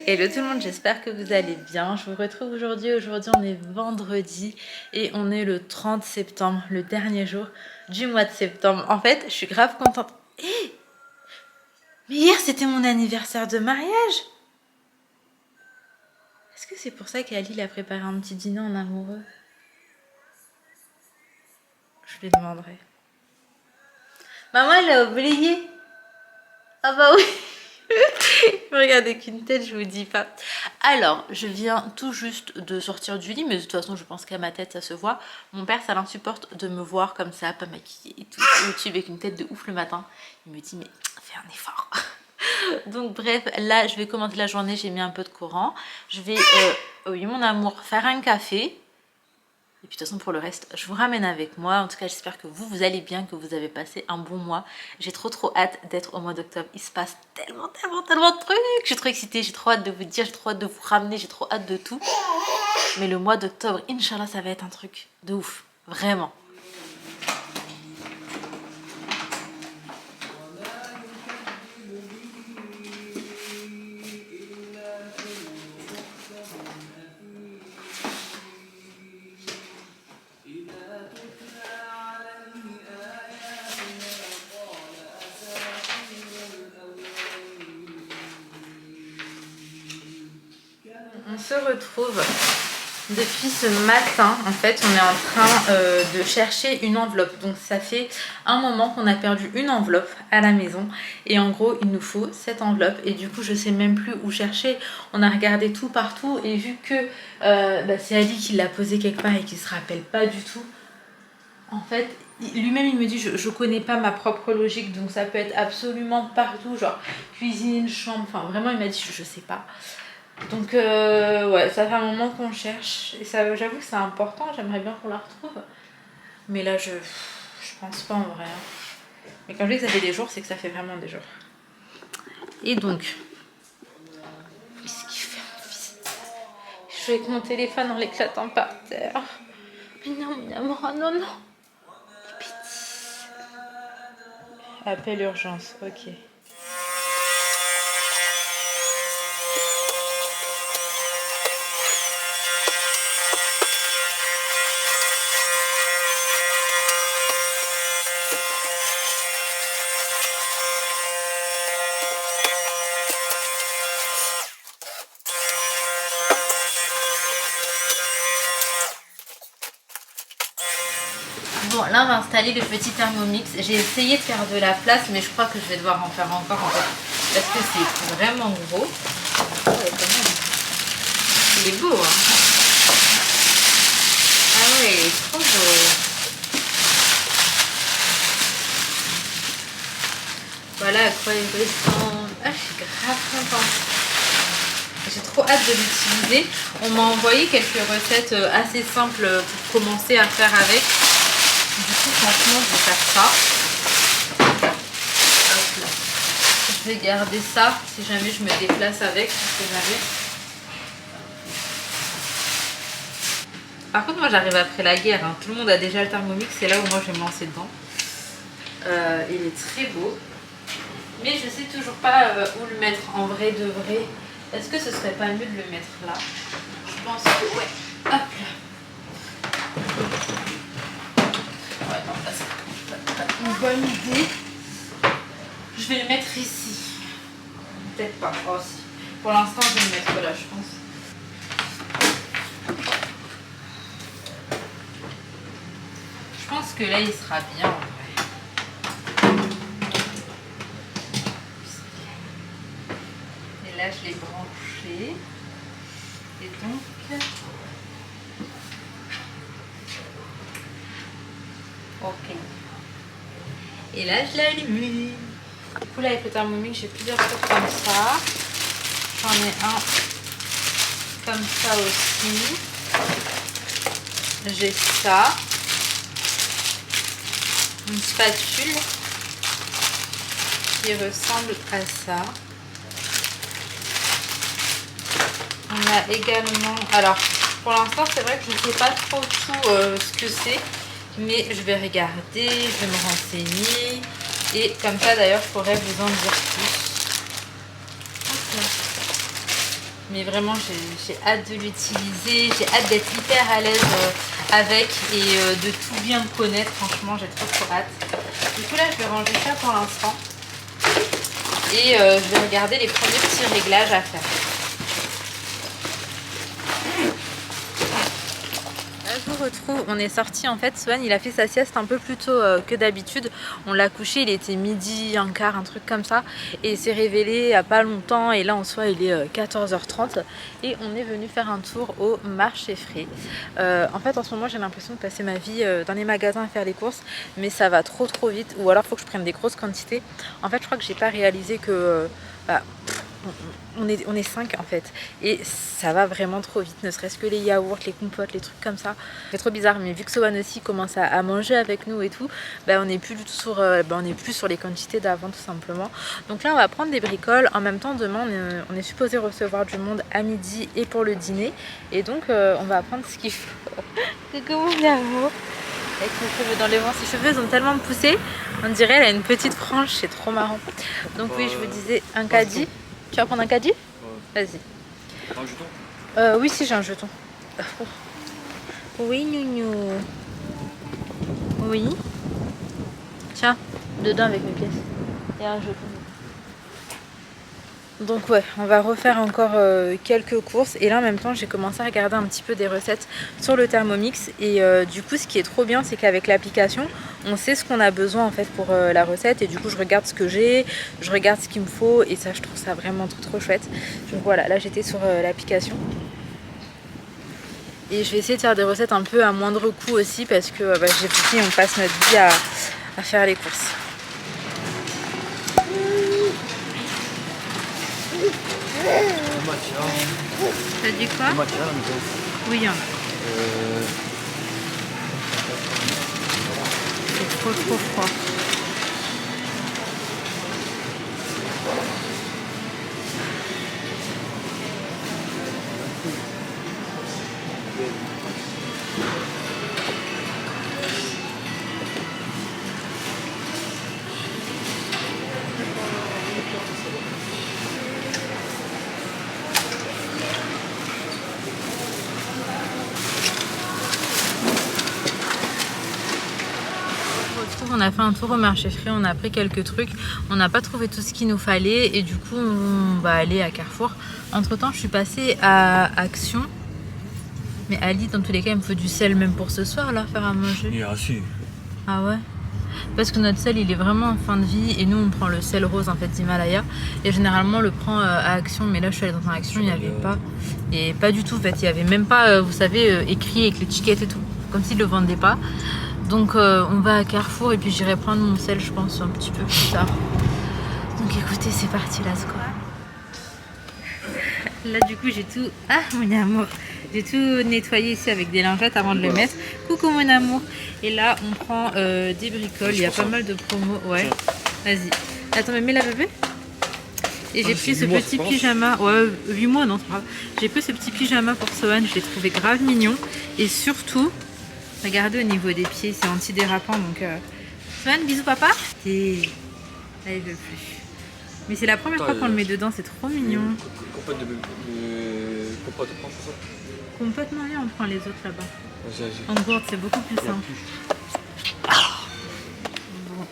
Hello tout le monde, j'espère que vous allez bien. Je vous retrouve aujourd'hui. Aujourd'hui, on est vendredi et on est le 30 septembre, le dernier jour du mois de septembre. En fait, je suis grave contente. Mais hier, c'était mon anniversaire de mariage. Est-ce que c'est pour ça qu'Ali a préparé un petit dîner en amoureux? Je lui demanderai. Maman, elle a oublié. Ah bah oui. Regardez qu'une tête, je vous dis pas. Alors, je viens tout juste de sortir du lit, mais de toute façon, je pense qu'à ma tête, ça se voit. Mon père, ça l'insupporte de me voir comme ça, pas maquillée et tout, sur YouTube avec une tête de ouf le matin. Il me dit, mais fais un effort. Donc bref, là, je vais commencer la journée, j'ai mis un peu de courant. Je vais, oui, mon amour, faire un café. Et puis de toute façon pour le reste, je vous ramène avec moi. En tout cas, j'espère que vous allez bien, que vous avez passé un bon mois. J'ai trop hâte d'être au mois d'octobre. Il se passe tellement de trucs. Je suis trop excitée, j'ai trop hâte de vous dire, j'ai trop hâte de vous ramener, j'ai trop hâte de tout. Mais le mois d'octobre, Inch'Allah, ça va être un truc de ouf. Vraiment. On se retrouve depuis ce matin. En fait, on est en train de chercher une enveloppe. Donc ça fait un moment qu'on a perdu une enveloppe à la maison. Et en gros, il nous faut cette enveloppe. Et du coup, je sais même plus où chercher. On a regardé tout partout. Et vu que c'est Ali qui l'a posé quelque part et qui se rappelle pas du tout, en fait, lui-même il me dit je connais pas ma propre logique, donc ça peut être absolument partout, genre cuisine, chambre, enfin vraiment il m'a dit je sais pas. Donc ouais, ça fait un moment qu'on cherche et ça, j'avoue que c'est important, j'aimerais bien qu'on la retrouve. Mais là je pense pas en vrai. Mais quand je dis que ça fait des jours, c'est que ça fait vraiment des jours. Et donc, qu'est-ce qu'il fait mon fils? Je suis avec mon téléphone en l'éclatant par terre. Mais non, mon amour, oh non, non. Appel urgence, ok. Bon, là on va installer le petit Thermomix. J'ai essayé de faire de la place, mais je crois que je vais devoir en faire encore en fait, parce que c'est vraiment gros. Oh, il est beau, hein. Ah ouais, il est trop beau. Voilà à quoi il ressemble. Ah, je suis grave contente. J'ai trop hâte de l'utiliser. On m'a envoyé quelques recettes assez simples pour commencer à faire avec. Du coup, franchement, je vais faire ça. Hop là. Je vais garder ça si jamais je me déplace avec. Si jamais. Par contre, moi, j'arrive après la guerre. Hein. Tout le monde a déjà le Thermomix. C'est là où moi, je vais me lancer dedans. Il est très beau. Mais je sais toujours pas où le mettre en vrai de vrai. Est-ce que ce serait pas mieux de le mettre là? Je pense que ouais. Hop là. Ouais, non, là, c'est pas une bonne idée. Je vais le mettre ici. Peut-être pas. Oh, si. Pour l'instant, je vais le mettre là, je pense. Je pense que là, il sera bien en vrai. Et là, je l'ai branché. Et donc... Ok. Et là, je l'allume. Du coup, là, avec le Thermomix, j'ai plusieurs trucs comme ça. J'en ai un comme ça aussi. J'ai ça. Une spatule qui ressemble à ça. On a également... Alors, pour l'instant, c'est vrai que je ne sais pas trop tout ce que c'est. Mais je vais regarder, je vais me renseigner. Et comme ça, d'ailleurs, je pourrais vous en dire plus. Mais vraiment, j'ai hâte de l'utiliser. J'ai hâte d'être hyper à l'aise avec et de tout bien connaître. Franchement, j'ai trop hâte. Du coup, là, je vais ranger ça pour l'instant. Et je vais regarder les premiers petits réglages à faire. Là, je vous retrouve, on est sorti en fait, Swan il a fait sa sieste un peu plus tôt que d'habitude. On l'a couché, il était midi, un quart, un truc comme ça. Et il s'est révélé il n'y a pas longtemps et là en soi il est 14h30. Et on est venu faire un tour au marché frais. En fait en ce moment j'ai l'impression de passer ma vie dans les magasins à faire les courses. Mais ça va trop vite ou alors il faut que je prenne des grosses quantités. En fait je crois que j'ai pas réalisé que... on est 5 en fait et ça va vraiment trop vite, ne serait-ce que les yaourts, les compotes, les trucs comme ça. C'est trop bizarre, mais vu que Sohan aussi commence à manger avec nous et tout, on n'est plus du tout sur, on est plus sur les quantités d'avant tout simplement. Donc là on va prendre des bricoles. En même temps demain on est supposé recevoir du monde à midi et pour le dîner et donc on va prendre ce qu'il faut. Coucou mon amour, avec mes cheveux dans les vents. Ses cheveux ont tellement poussé, on dirait elle a une petite frange, c'est trop marrant. Donc oui, je vous disais un caddie. Tu vas prendre un caddie? Vas-y. Un jeton? Oui, si j'ai un jeton. Oui, Nounou. Oui. Tiens, dedans avec mes pièces. Il y a un jeton. Donc ouais, on va refaire encore quelques courses et là en même temps j'ai commencé à regarder un petit peu des recettes sur le Thermomix et du coup ce qui est trop bien c'est qu'avec l'application on sait ce qu'on a besoin en fait pour la recette et du coup je regarde ce que j'ai, je regarde ce qu'il me faut et ça je trouve ça vraiment trop chouette. Donc voilà, là j'étais sur l'application et je vais essayer de faire des recettes un peu à moindre coût aussi parce que j'ai dit on passe notre vie à faire les courses. T'as dit quoi? Oui, il y en a. C'est trop froid. On a fait un tour au marché frais, on a pris quelques trucs, on n'a pas trouvé tout ce qu'il nous fallait et du coup on va aller à Carrefour. Entre temps je suis passée à Action, mais Ali dans tous les cas il me faut du sel même pour ce soir là, faire à manger. Il est assis. Ah ouais? Parce que notre sel il est vraiment en fin de vie et nous on prend le sel rose en fait d'Himalaya et généralement on le prend à Action, mais là je suis allée dans un Action, il n'y avait pas, et pas du tout en fait, il n'y avait même pas vous savez écrit avec l'étiquette et tout, comme s'ils ne le vendaient pas. Donc on va à Carrefour et puis j'irai prendre mon sel je pense un petit peu plus tard. Donc écoutez c'est parti, let's go. Là du coup j'ai tout... Ah mon amour, j'ai tout nettoyé ici avec des lingettes avant de le mettre. Coucou mon amour. Et là on prend des bricoles, il y a pas mal de promos. Ouais, vas-y. Attends mais mets la bébé. Et j'ai pris ce petit pyjama. Ouais 8 mois non c'est pas grave. J'ai pris ce petit pyjama pour Sohan, je l'ai trouvé grave mignon. Et surtout, regardez au niveau des pieds, c'est antidérapant donc... Sohan, bisous papa. Et... Là il veut plus. Mais c'est la première fois qu'on le met dedans, c'est trop mignon. Compote de compote, on prend ça. Compote, non, on prend les autres là-bas. En gourde, c'est beaucoup plus simple. Bon.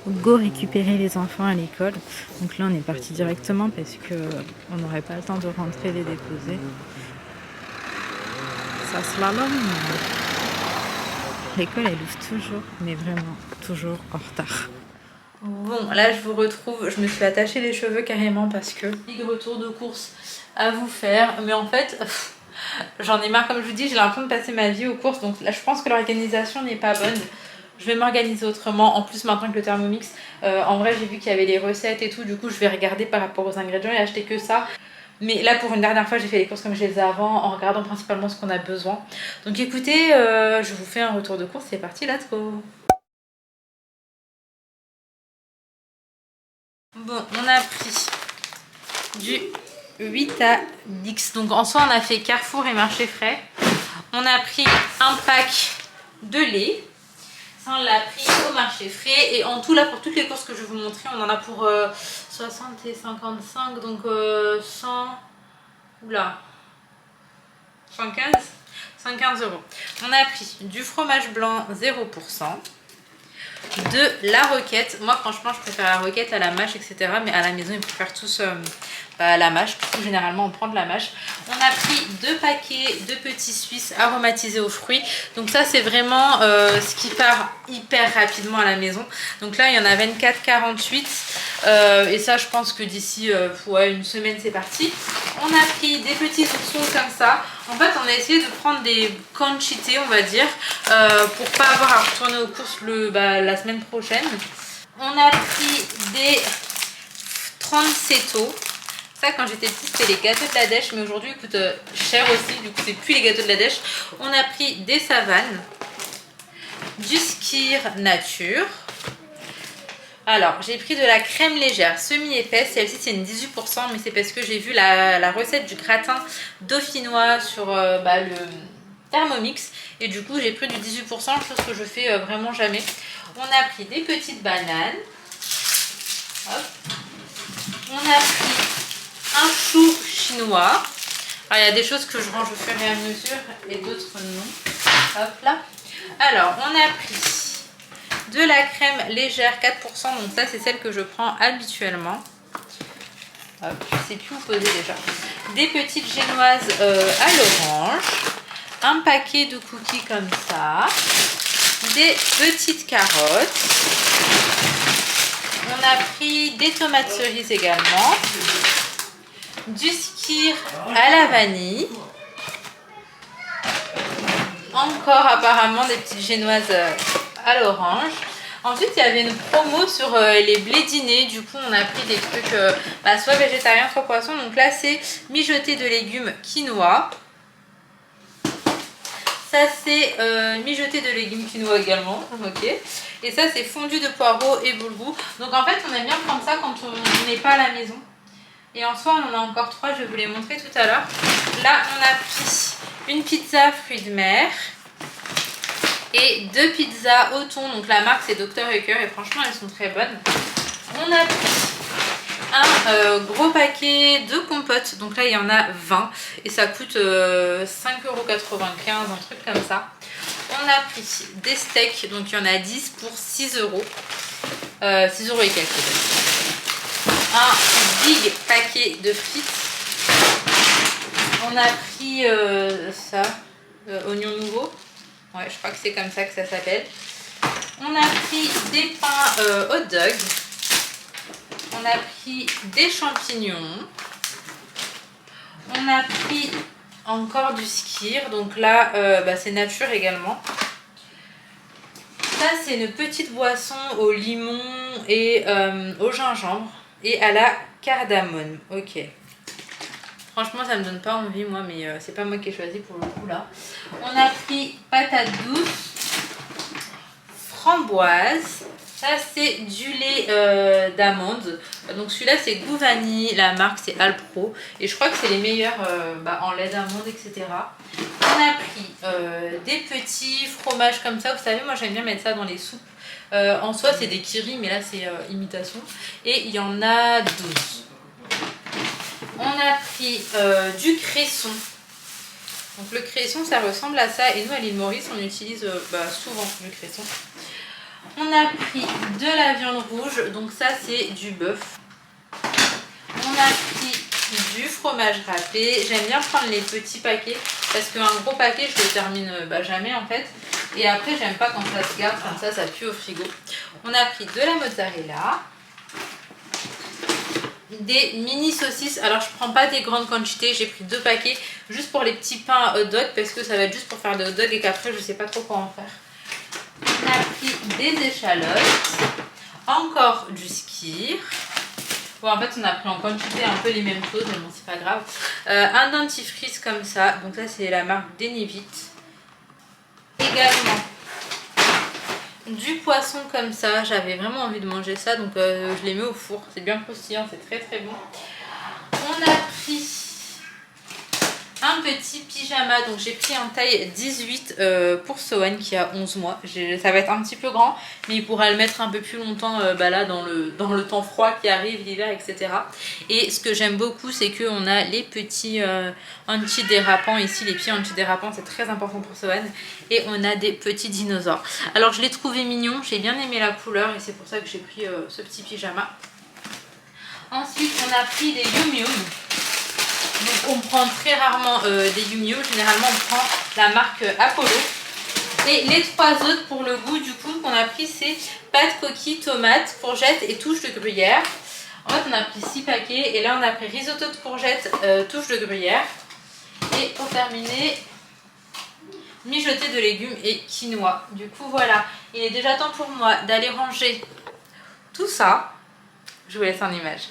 Go récupérer les enfants à l'école. Donc là, on est parti directement parce qu'on n'aurait pas le temps de rentrer les déposer. Ça slalom. L'école, elle ouvre toujours, mais vraiment toujours en retard. Bon, là je vous retrouve, je me suis attachée les cheveux carrément parce que big retour de course à vous faire, mais en fait j'en ai marre, comme je vous dis, j'ai l'impression de passer ma vie aux courses, donc là je pense que l'organisation n'est pas bonne. Je vais m'organiser autrement, en plus maintenant que le Thermomix, en vrai j'ai vu qu'il y avait les recettes et tout, du coup je vais regarder par rapport aux ingrédients et acheter que ça. Mais là pour une dernière fois j'ai fait les courses comme je les faisais avant, en regardant principalement ce qu'on a besoin. Donc écoutez, je vous fais un retour de course, c'est parti, let's go. Bon, on a pris du 8 à Dix. Donc en soi, on a fait Carrefour et marché frais. On a pris un pack de lait. Ça, on l'a pris au marché frais. Et en tout, là, pour toutes les courses que je vais vous montrer, on en a pour 60 et 55. Donc 100... Oula, 115 115 euros. On a pris du fromage blanc 0%. De la roquette. Moi franchement je préfère la roquette à la mâche, etc. Mais à la maison ils préfèrent tous la mâche. Du coup généralement on prend de la mâche. On a pris 2 paquets de petits suisses aromatisés aux fruits. Donc ça c'est vraiment ce qui part hyper rapidement à la maison. Donc là il y en a 24,48 et ça je pense que d'ici une semaine c'est parti. On a pris des petits oursons comme ça. En fait on a essayé de prendre des quantités on va dire pour pas avoir à retourner aux courses la semaine prochaine. On a pris des 30 cétos. Ça quand j'étais petite c'était les gâteaux de la dèche, mais aujourd'hui ils coûtent cher aussi, du coup c'est plus les gâteaux de la dèche. On a pris des savanes, du skyr nature. Alors j'ai pris de la crème légère semi-épaisse, celle-ci c'est une 18%, mais c'est parce que j'ai vu la recette du gratin dauphinois sur le Thermomix et du coup j'ai pris du 18%, chose que je fais vraiment jamais. On a pris des petites bananes. Hop. On a pris un chou chinois. Alors il y a des choses que je range au fur et à mesure et d'autres non. Hop là. Alors on a pris de la crème légère 4%, donc ça c'est celle que je prends habituellement. Hop, je sais plus où poser déjà. Des petites génoises à l'orange. Un paquet de cookies comme ça. Des petites carottes. On a pris des tomates cerises également. Du skyr à la vanille. Encore apparemment des petites génoises à l'orange. Ensuite il y avait une promo sur les blés dîners. Du coup on a pris des trucs soit végétariens soit poisson. Donc là c'est mijoté de légumes quinoa. Ça c'est mijoté de légumes quinoa également. Ok. Et ça c'est fondu de poireaux et boulgour. Donc en fait on aime bien prendre ça quand on n'est pas à la maison. Et en soi on en a encore 3, je vais vous les montrer tout à l'heure. Là on a pris une pizza fruits de mer et 2 pizzas au thon. Donc la marque c'est Dr Hacker et franchement elles sont très bonnes. On a pris un gros paquet de compotes. Donc là il y en a 20 et ça coûte 5,95 €, un truc comme ça. On a pris des steaks, donc il y en a 10 pour 6 €. 6 € et quelques. Un big paquet de frites. On a pris oignons nouveaux. Ouais, je crois que c'est comme ça que ça s'appelle. On a pris des pains hot dog. On a pris des champignons. On a pris encore du skyr. Donc là, c'est nature également. Ça, c'est une petite boisson au limon et au gingembre et à la cardamome. Ok. Franchement, ça me donne pas envie, moi, mais c'est pas moi qui ai choisi pour le coup là. On a pris patates douces, framboise. Ça, c'est du lait d'amande. Donc celui-là, c'est goût vanille. La marque, c'est Alpro. Et je crois que c'est les meilleurs en lait d'amande, etc. On a pris des petits fromages comme ça. Vous savez, moi, j'aime bien mettre ça dans les soupes. En soi, c'est des kiris, mais là, c'est imitation. Et il y en a 12. On a pris du cresson. Donc le cresson, ça ressemble à ça. Et nous, à l'île Maurice, on utilise souvent du cresson. On a pris de la viande rouge. Donc ça, c'est du bœuf. On a pris du fromage râpé. J'aime bien prendre les petits paquets parce qu'un gros paquet, je le termine jamais en fait. Et après, j'aime pas quand ça se garde comme ça pue au frigo. On a pris de la mozzarella. Des mini saucisses. Alors je prends pas des grandes quantités, j'ai pris 2 paquets juste pour les petits pains hot dog parce que ça va être juste pour faire des hot dogs et qu'après je sais pas trop quoi en faire. On a pris des échalotes, encore du skyr. Bon, en fait on a pris en quantité un peu les mêmes choses mais bon c'est pas grave. Un dentifrice comme ça, donc ça c'est la marque Denivit. Également du poisson comme ça, j'avais vraiment envie de manger ça donc je les mets au four, c'est bien croustillant, c'est très très bon. On a pris un petit pyjama. Donc j'ai pris en taille 18 pour Sowen qui a 11 mois. Ça va être un petit peu grand, mais il pourra le mettre un peu plus longtemps là dans le temps froid qui arrive, l'hiver, etc. Et ce que j'aime beaucoup, c'est qu'on a les petits anti-dérapants ici. Les pieds anti-dérapants, c'est très important pour Sowen. Et on a des petits dinosaures. Alors je l'ai trouvé mignon, j'ai bien aimé la couleur et c'est pour ça que j'ai pris ce petit pyjama. Ensuite, on a pris des Yum Yum. Donc on prend très rarement des Yum Yum, généralement on prend la marque Apollo. Et les trois autres pour le goût du coup qu'on a pris, c'est pâte, coquille, tomate, courgette et touche de gruyère. En fait on a pris 6 paquets et là on a pris risotto de courgette, touche de gruyère. Et pour terminer, mijoté de légumes et quinoa. Du coup voilà, il est déjà temps pour moi d'aller ranger tout ça. Je vous laisse en image.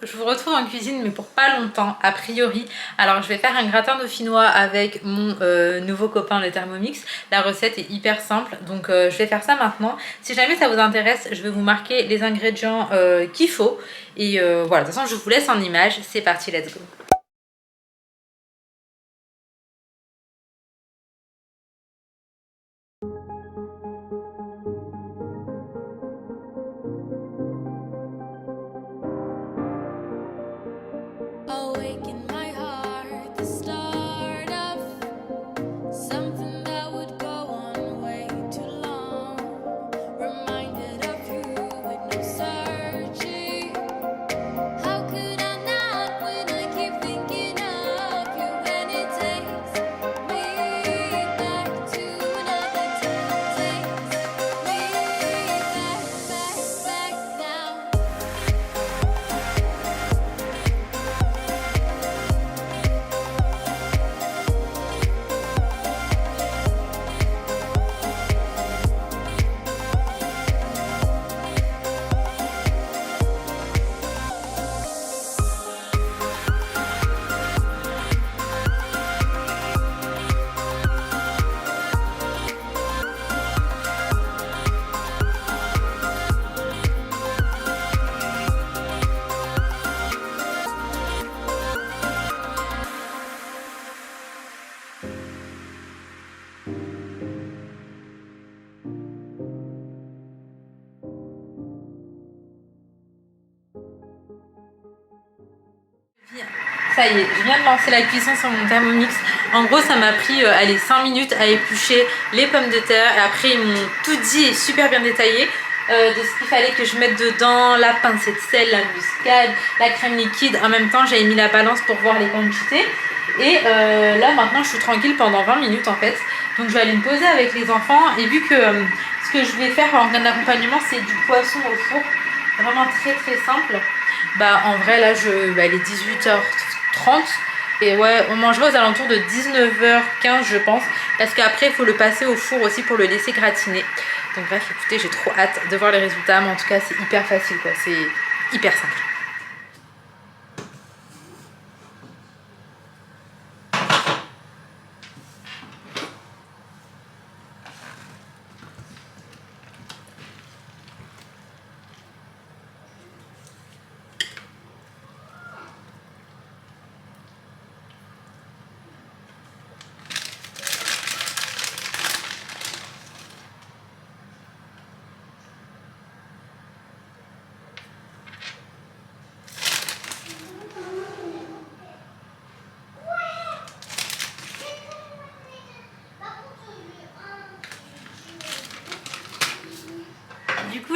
Je vous retrouve en cuisine mais pour pas longtemps a priori. Alors je vais faire un gratin dauphinois avec mon nouveau copain le Thermomix. La recette est hyper simple donc je vais faire ça maintenant. Si jamais ça vous intéresse, je vais vous marquer les ingrédients qu'il faut. Et voilà, de toute façon je vous laisse en image. C'est parti, let's go. Ça y est, je viens de lancer la cuisson sur mon Thermomix. En gros, ça m'a pris 5 minutes à éplucher les pommes de terre. Et après, ils m'ont tout dit et super bien détaillé de ce qu'il fallait que je mette dedans. La pincée de sel, la muscade, la crème liquide. En même temps, j'avais mis la balance pour voir les quantités. Et là, maintenant, je suis tranquille pendant 20 minutes en fait. Donc, je vais aller me poser avec les enfants. Et vu que ce que je vais faire en accompagnement, c'est du poisson au four. Vraiment très très simple. Bah, en vrai, là, il est 18h30. Et ouais, on mangera aux alentours de 19h15 je pense. Parce qu'après il faut le passer au four aussi pour le laisser gratiner. Donc bref, écoutez, j'ai trop hâte de voir les résultats. Mais en tout cas c'est hyper facile quoi, c'est hyper simple.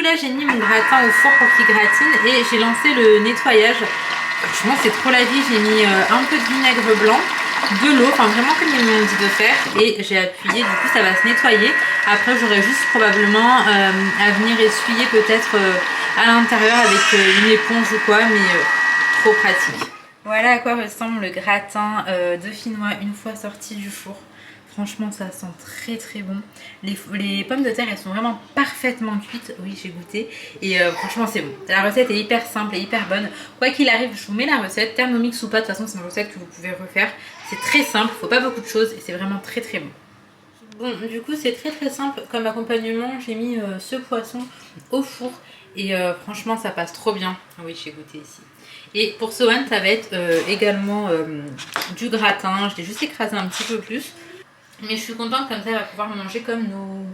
là j'ai mis mon gratin au four pour qu'il gratine et j'ai lancé le nettoyage. Franchement c'est trop la vie, j'ai mis un peu de vinaigre blanc, de l'eau, enfin vraiment comme ils m'ont dit de faire, et j'ai appuyé, du coup ça va se nettoyer. Après j'aurai juste probablement à venir essuyer peut-être à l'intérieur avec une éponge ou quoi, mais trop pratique. Voilà à quoi ressemble le gratin dauphinois une fois sorti du four. Franchement ça sent très très bon. Les pommes de terre elles sont vraiment parfaitement cuites. Oui j'ai goûté. Et franchement c'est bon. La recette est hyper simple et hyper bonne. Quoi qu'il arrive je vous mets la recette. Thermomix ou pas, de toute façon c'est une recette que vous pouvez refaire. C'est très simple, il faut pas beaucoup de choses et c'est vraiment très très bon. Bon du coup c'est très très simple comme accompagnement. J'ai mis ce poisson au four. Et franchement ça passe trop bien. Oui j'ai goûté ici. Et pour Sohan ça va être également du gratin. Je l'ai juste écrasé un petit peu plus. Mais je suis contente, comme ça elle va pouvoir manger comme nous.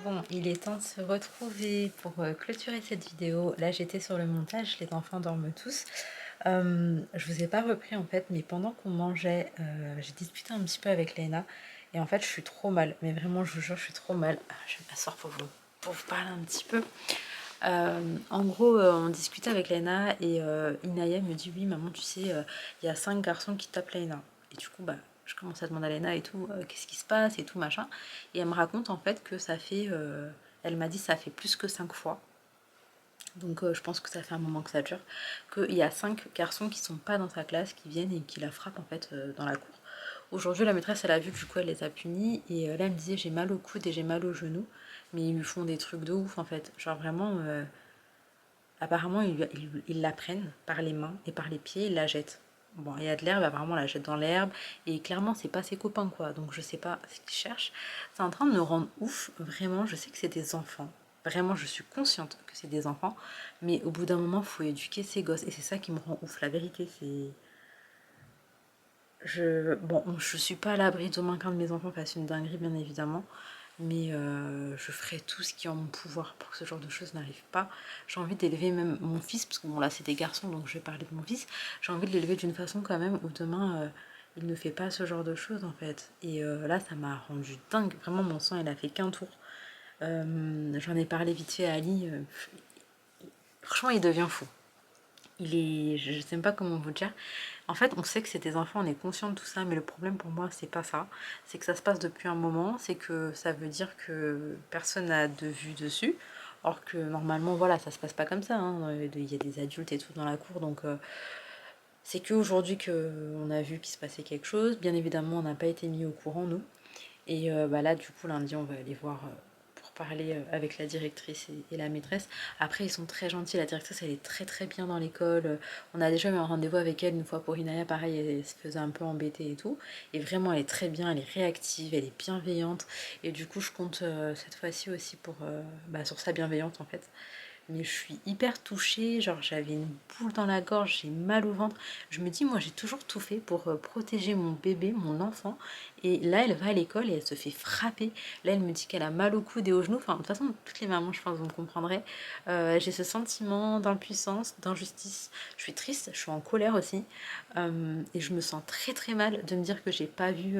Bon, il est temps de se retrouver pour clôturer cette vidéo. Là j'étais sur le montage, les enfants dorment tous. Je vous ai pas repris en fait, mais pendant qu'on mangeait, j'ai discuté un petit peu avec Léna. Et en fait je suis trop mal, mais vraiment je vous jure je suis trop mal. Je vais m'asseoir pour vous parler un petit peu. En gros, on discutait avec Léna et Inaya me dit oui maman tu sais il y a 5 garçons qui tapent Léna. Et du coup bah je commence à demander à Léna et tout qu'est-ce qui se passe et tout machin. Et elle me raconte en fait que ça fait, elle m'a dit ça fait plus que 5 fois. Donc je pense que ça fait un moment que ça dure. Qu'il y a 5 garçons qui sont pas dans sa classe, qui viennent et qui la frappent en fait dans la cour. Aujourd'hui la maîtresse elle a vu que du coup elle les a punis. Et là elle me disait j'ai mal au coude et j'ai mal au genou. Mais ils lui font des trucs de ouf en fait. Genre vraiment... apparemment ils la prennent par les mains et par les pieds, ils la jettent. Bon, il y a de l'herbe, apparemment on la jette dans l'herbe, et clairement c'est pas ses copains quoi, donc je sais pas ce qu'ils cherchent. C'est en train de me rendre ouf, vraiment, je sais que c'est des enfants. Vraiment, je suis consciente que c'est des enfants, mais au bout d'un moment, faut éduquer ces gosses, et c'est ça qui me rend ouf. La vérité, c'est... Bon, je suis pas à l'abri demain qu'un de mes enfants fasse une dinguerie, bien évidemment, mais je ferai tout ce qui est en mon pouvoir pour que ce genre de choses n'arrive pas. J'ai envie d'élever même mon fils, parce que bon là c'est des garçons donc je vais parler de mon fils, j'ai envie de l'élever d'une façon quand même où demain il ne fait pas ce genre de choses en fait. Et là ça m'a rendu dingue, vraiment mon sang il a fait qu'un tour. J'en ai parlé vite fait à Ali, franchement il devient fou. Il est, je sais même pas comment vous dire. En fait, on sait que c'est des enfants, on est conscient de tout ça, mais le problème pour moi, c'est pas ça. C'est que ça se passe depuis un moment, c'est que ça veut dire que personne n'a de vue dessus. Or que normalement, voilà, ça se passe pas comme ça. Hein. Il y a des adultes et tout dans la cour, donc c'est qu'aujourd'hui qu'on a vu qu'il se passait quelque chose. Bien évidemment, on n'a pas été mis au courant, nous. Et bah là, du coup, lundi, on va aller voir pour parler avec la directrice et la maîtresse. Après, ils sont très gentils. La directrice, elle est très très bien dans l'école. On a déjà eu un rendez-vous avec elle une fois pour Inaya. Pareil, elle se faisait un peu embêter et tout. Et vraiment, elle est très bien. Elle est réactive, elle est bienveillante. Et du coup, je compte cette fois-ci aussi pour, sur sa bienveillance en fait. Mais je suis hyper touchée, genre j'avais une boule dans la gorge, j'ai mal au ventre. Je me dis, moi j'ai toujours tout fait pour protéger mon bébé, mon enfant. Et là elle va à l'école et elle se fait frapper. Là elle me dit qu'elle a mal au coude et aux genoux. Enfin de toute façon toutes les mamans je pense vous me comprendrez. J'ai ce sentiment d'impuissance, d'injustice. Je suis triste, je suis en colère aussi. Et je me sens très très mal de me dire que j'ai pas vu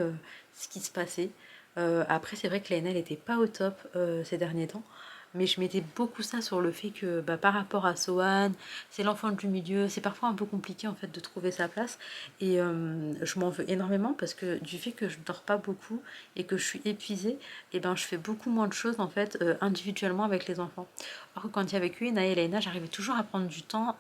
ce qui se passait. Après c'est vrai que l'ANL n'était pas au top ces derniers temps. Mais je mettais beaucoup ça sur le fait que par rapport à Sohan, c'est l'enfant du milieu, c'est parfois un peu compliqué en fait de trouver sa place. Et je m'en veux énormément parce que du fait que je dors pas beaucoup et que je suis épuisée, et je fais beaucoup moins de choses en fait individuellement avec les enfants. Alors que quand il y avait que Inaya et Leïna, j'arrivais toujours à prendre du temps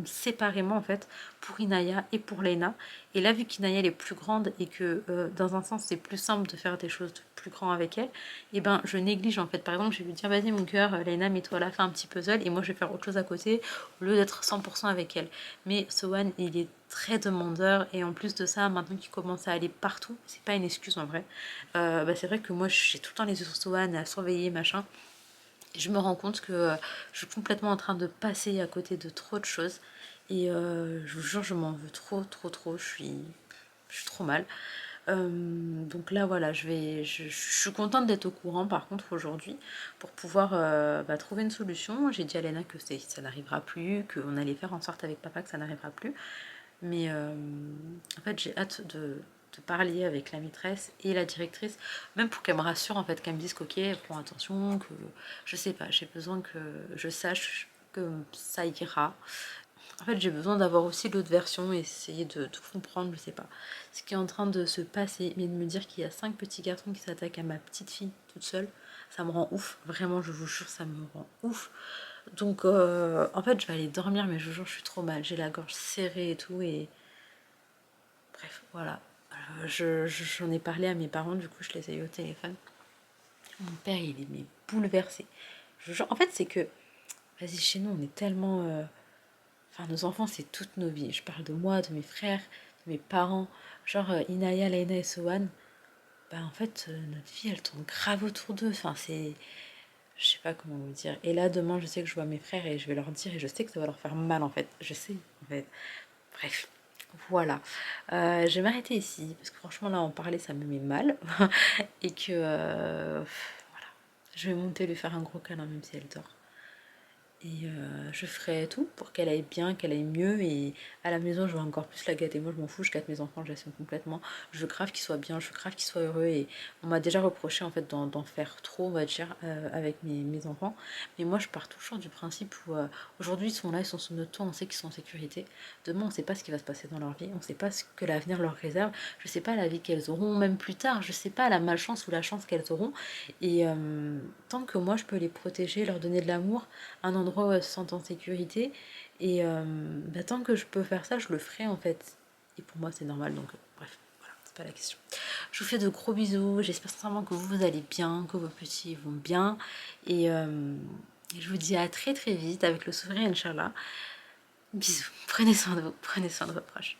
séparément en fait pour Inaya et pour Leïna. Et là vu qu'Inaya elle est plus grande et que dans un sens c'est plus simple de faire des choses plus grandes avec elle, et je néglige en fait. Par exemple je vais lui dire vas-y mon cœur, Leïna mets-toi là, fais un petit puzzle et moi je vais faire autre chose à côté au lieu d'être 100% avec elle. Mais Sohan il est très demandeur et en plus de ça maintenant qu'il commence à aller partout, c'est pas une excuse en vrai. C'est vrai que moi j'ai tout le temps les yeux sur Sohan à surveiller machin. Et je me rends compte que je suis complètement en train de passer à côté de trop de choses. Et je vous jure, je m'en veux trop, trop, trop. Je suis trop mal. Donc là, voilà, je suis contente d'être au courant par contre aujourd'hui pour pouvoir trouver une solution. J'ai dit à Léna que ça n'arrivera plus, qu'on allait faire en sorte avec papa que ça n'arrivera plus. Mais en fait, j'ai hâte de parler avec la maîtresse et la directrice, même pour qu'elle me rassure en fait, qu'elle me dise qu'ok, elle prend attention, que je sais pas, j'ai besoin que je sache que ça ira. En fait, j'ai besoin d'avoir aussi l'autre version et essayer de tout comprendre, je sais pas, ce qui est en train de se passer, mais de me dire qu'il y a 5 petits garçons qui s'attaquent à ma petite fille toute seule, ça me rend ouf, vraiment, je vous jure, ça me rend ouf. Donc, en fait, je vais aller dormir, mais je vous jure, je suis trop mal, j'ai la gorge serrée et tout, et bref, voilà. J'en ai parlé à mes parents, du coup, je les ai eu au téléphone. Mon père, il est mais bouleversé. En fait, c'est que, vas-y, chez nous, on est tellement. Enfin, nos enfants, c'est toutes nos vies. Je parle de moi, de mes frères, de mes parents. Genre, Inaya, Laina et Sohan. Bah, en fait, notre vie, elle tourne grave autour d'eux. Enfin, c'est. Je sais pas comment vous dire. Et là, demain, je sais que je vois mes frères et je vais leur dire, et je sais que ça va leur faire mal, en fait. Je sais, en fait. Bref. Voilà. Je vais m'arrêter ici, parce que franchement, là, en parler, ça me met mal. Et que. Voilà. Je vais monter lui faire un gros câlin, même si elle dort. Et je ferai tout pour qu'elle aille bien, qu'elle aille mieux. Et à la maison, je vais encore plus la gâter. Moi, je m'en fous, je gâte mes enfants, je l'assume complètement. Je veux grave qu'ils soient bien, je veux grave qu'ils soient heureux. Et on m'a déjà reproché en fait d'en faire trop, on va dire, avec mes enfants. Mais moi, je pars toujours du principe où aujourd'hui, ils sont là, ils sont sous notre toit, on sait qu'ils sont en sécurité. Demain, on ne sait pas ce qui va se passer dans leur vie, on ne sait pas ce que l'avenir leur réserve. Je ne sais pas la vie qu'elles auront, même plus tard. Je ne sais pas la malchance ou la chance qu'elles auront. Et tant que moi, je peux les protéger, leur donner de l'amour, un endroit où elles se sentent en sécurité. Et tant que je peux faire ça, je le ferai en fait. Et pour moi, c'est normal. Donc, bref, voilà, c'est pas la question. Je vous fais de gros bisous. J'espère sincèrement que vous allez bien, que vos petits vont bien. Et je vous dis à très très vite avec le sourire, Inch'Allah. Bisous. Prenez soin de vous, prenez soin de vos proches.